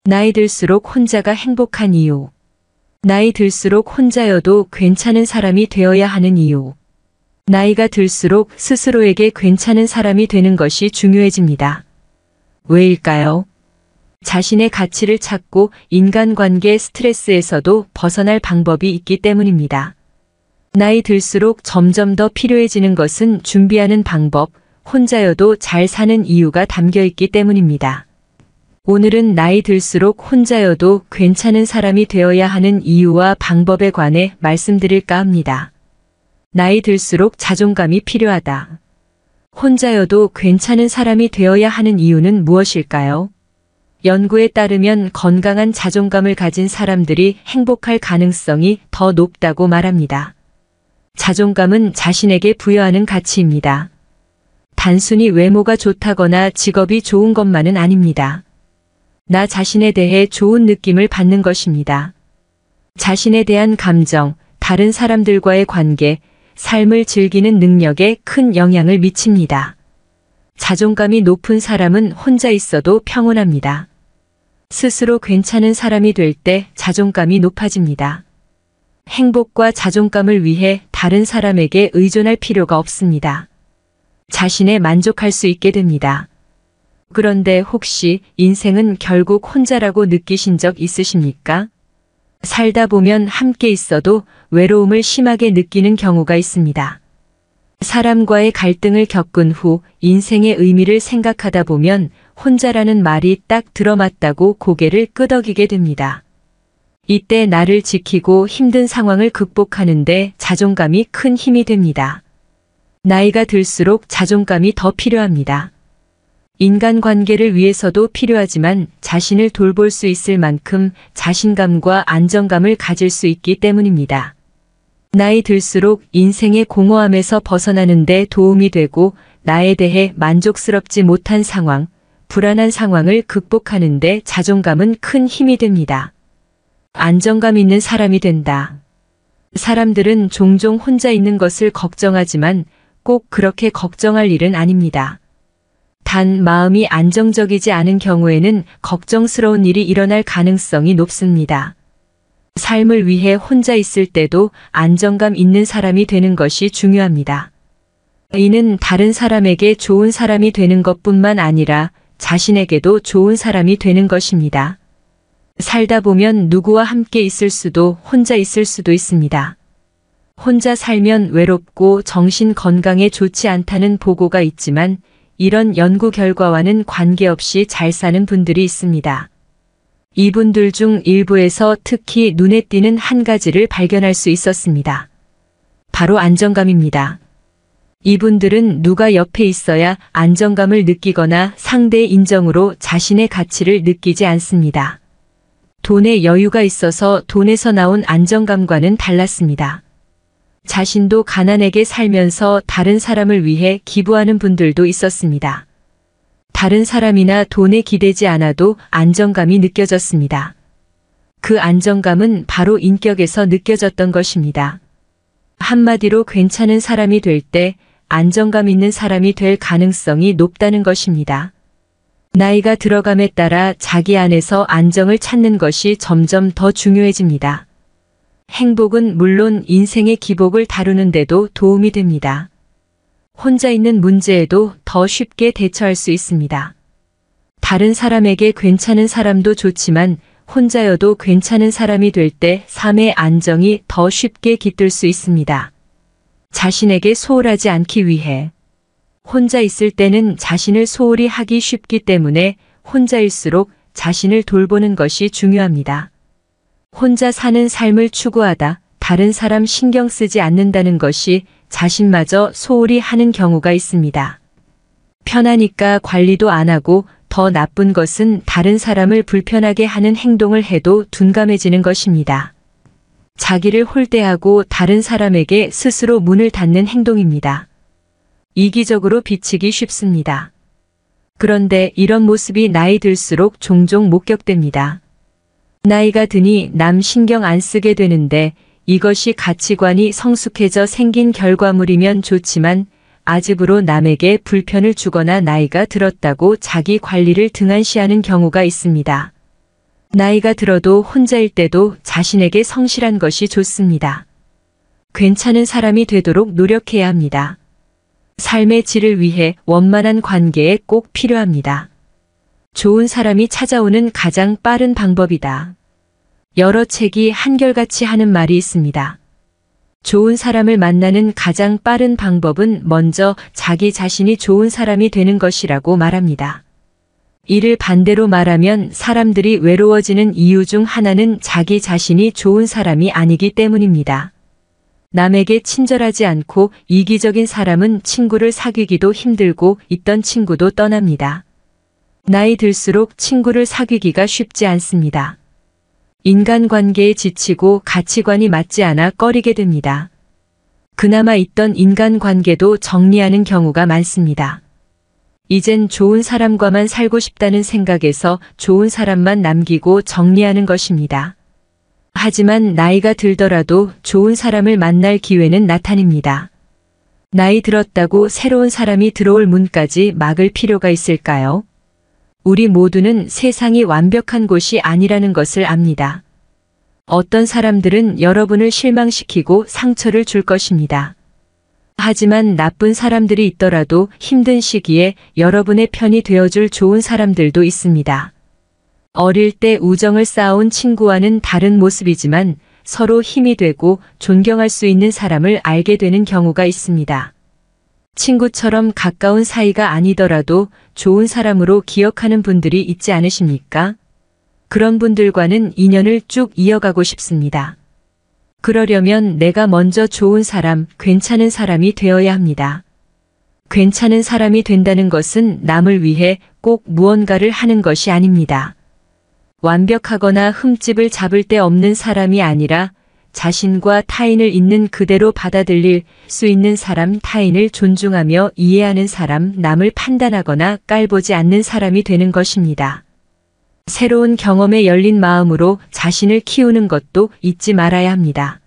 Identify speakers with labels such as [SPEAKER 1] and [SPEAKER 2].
[SPEAKER 1] 나이 들수록 혼자가 행복한 이유. 나이 들수록 혼자여도 괜찮은 사람이 되어야 하는 이유. 나이가 들수록 스스로에게 괜찮은 사람이 되는 것이 중요해집니다. 왜일까요? 자신의 가치를 찾고 인간관계 스트레스에서도 벗어날 방법이 있기 때문입니다. 나이 들수록 점점 더 필요해지는 것은 준비하는 방법, 혼자여도 잘 사는 이유가 담겨 있기 때문입니다. 오늘은 나이 들수록 혼자여도 괜찮은 사람이 되어야 하는 이유와 방법에 관해 말씀드릴까 합니다. 나이 들수록 자존감이 필요하다. 혼자여도 괜찮은 사람이 되어야 하는 이유는 무엇일까요? 연구에 따르면 건강한 자존감을 가진 사람들이 행복할 가능성이 더 높다고 말합니다. 자존감은 자신에게 부여하는 가치입니다. 단순히 외모가 좋다거나 직업이 좋은 것만은 아닙니다. 나 자신에 대해 좋은 느낌을 받는 것입니다. 자신에 대한 감정, 다른 사람들과의 관계, 삶을 즐기는 능력에 큰 영향을 미칩니다. 자존감이 높은 사람은 혼자 있어도 평온합니다. 스스로 괜찮은 사람이 될 때 자존감이 높아집니다. 행복과 자존감을 위해 다른 사람에게 의존할 필요가 없습니다. 자신에 만족할 수 있게 됩니다. 그런데 혹시 인생은 결국 혼자라고 느끼신 적 있으십니까? 살다 보면 함께 있어도 외로움을 심하게 느끼는 경우가 있습니다. 사람과의 갈등을 겪은 후 인생의 의미를 생각하다 보면 혼자라는 말이 딱 들어맞다고 고개를 끄덕이게 됩니다. 이때 나를 지키고 힘든 상황을 극복하는데 자존감이 큰 힘이 됩니다. 나이가 들수록 자존감이 더 필요합니다. 인간관계를 위해서도 필요하지만 자신을 돌볼 수 있을 만큼 자신감과 안정감을 가질 수 있기 때문입니다. 나이 들수록 인생의 공허함에서 벗어나는 데 도움이 되고 나에 대해 만족스럽지 못한 상황, 불안한 상황을 극복하는 데 자존감은 큰 힘이 됩니다. 안정감 있는 사람이 된다. 사람들은 종종 혼자 있는 것을 걱정하지만 꼭 그렇게 걱정할 일은 아닙니다. 단 마음이 안정적이지 않은 경우에는 걱정스러운 일이 일어날 가능성이 높습니다. 삶을 위해 혼자 있을 때도 안정감 있는 사람이 되는 것이 중요합니다. 이는 다른 사람에게 좋은 사람이 되는 것뿐만 아니라 자신에게도 좋은 사람이 되는 것입니다. 살다 보면 누구와 함께 있을 수도 혼자 있을 수도 있습니다. 혼자 살면 외롭고 정신 건강에 좋지 않다는 보고가 있지만 이런 연구 결과와는 관계없이 잘 사는 분들이 있습니다. 이분들 중 일부에서 특히 눈에 띄는 한 가지를 발견할 수 있었습니다. 바로 안정감입니다. 이분들은 누가 옆에 있어야 안정감을 느끼거나 상대의 인정으로 자신의 가치를 느끼지 않습니다. 돈에 여유가 있어서 돈에서 나온 안정감과는 달랐습니다. 자신도 가난하게 살면서 다른 사람을 위해 기부하는 분들도 있었습니다. 다른 사람이나 돈에 기대지 않아도 안정감이 느껴졌습니다. 그 안정감은 바로 인격에서 느껴졌던 것입니다. 한마디로 괜찮은 사람이 될 때 안정감 있는 사람이 될 가능성이 높다는 것입니다. 나이가 들어감에 따라 자기 안에서 안정을 찾는 것이 점점 더 중요해집니다. 행복은 물론 인생의 기복을 다루는 데도 도움이 됩니다. 혼자 있는 문제에도 더 쉽게 대처할 수 있습니다. 다른 사람에게 괜찮은 사람도 좋지만 혼자여도 괜찮은 사람이 될 때 삶의 안정이 더 쉽게 깃들 수 있습니다. 자신에게 소홀하지 않기 위해. 혼자 있을 때는 자신을 소홀히 하기 쉽기 때문에 혼자일수록 자신을 돌보는 것이 중요합니다. 혼자 사는 삶을 추구하다 다른 사람 신경 쓰지 않는다는 것이 자신마저 소홀히 하는 경우가 있습니다. 편하니까 관리도 안 하고 더 나쁜 것은 다른 사람을 불편하게 하는 행동을 해도 둔감해지는 것입니다. 자기를 홀대하고 다른 사람에게 스스로 문을 닫는 행동입니다. 이기적으로 비치기 쉽습니다. 그런데 이런 모습이 나이 들수록 종종 목격됩니다. 나이가 드니 남 신경 안 쓰게 되는데 이것이 가치관이 성숙해져 생긴 결과물이면 좋지만 아집으로 남에게 불편을 주거나 나이가 들었다고 자기 관리를 등한시하는 경우가 있습니다. 나이가 들어도 혼자일 때도 자신에게 성실한 것이 좋습니다. 괜찮은 사람이 되도록 노력해야 합니다. 삶의 질을 위해 원만한 관계에 꼭 필요합니다. 좋은 사람이 찾아오는 가장 빠른 방법이다. 여러 책이 한결같이 하는 말이 있습니다. 좋은 사람을 만나는 가장 빠른 방법은 먼저 자기 자신이 좋은 사람이 되는 것이라고 말합니다. 이를 반대로 말하면 사람들이 외로워지는 이유 중 하나는 자기 자신이 좋은 사람이 아니기 때문입니다. 남에게 친절하지 않고 이기적인 사람은 친구를 사귀기도 힘들고 있던 친구도 떠납니다. 나이 들수록 친구를 사귀기가 쉽지 않습니다. 인간관계에 지치고 가치관이 맞지 않아 꺼리게 됩니다. 그나마 있던 인간관계도 정리하는 경우가 많습니다. 이젠 좋은 사람과만 살고 싶다는 생각에서 좋은 사람만 남기고 정리하는 것입니다. 하지만 나이가 들더라도 좋은 사람을 만날 기회는 나타납니다. 나이 들었다고 새로운 사람이 들어올 문까지 막을 필요가 있을까요? 우리 모두는 세상이 완벽한 곳이 아니라는 것을 압니다. 어떤 사람들은 여러분을 실망시키고 상처를 줄 것입니다. 하지만 나쁜 사람들이 있더라도 힘든 시기에 여러분의 편이 되어줄 좋은 사람들도 있습니다. 어릴 때 우정을 쌓아온 친구와는 다른 모습이지만 서로 힘이 되고 존경할 수 있는 사람을 알게 되는 경우가 있습니다. 친구처럼 가까운 사이가 아니더라도 좋은 사람으로 기억하는 분들이 있지 않으십니까? 그런 분들과는 인연을 쭉 이어가고 싶습니다. 그러려면 내가 먼저 좋은 사람, 괜찮은 사람이 되어야 합니다. 괜찮은 사람이 된다는 것은 남을 위해 꼭 무언가를 하는 것이 아닙니다. 완벽하거나 흠집을 잡을 데 없는 사람이 아니라 자신과 타인을 있는 그대로 받아들일 수 있는 사람, 타인을 존중하며 이해하는 사람, 남을 판단하거나 깔보지 않는 사람이 되는 것입니다. 새로운 경험에 열린 마음으로 자신을 키우는 것도 잊지 말아야 합니다.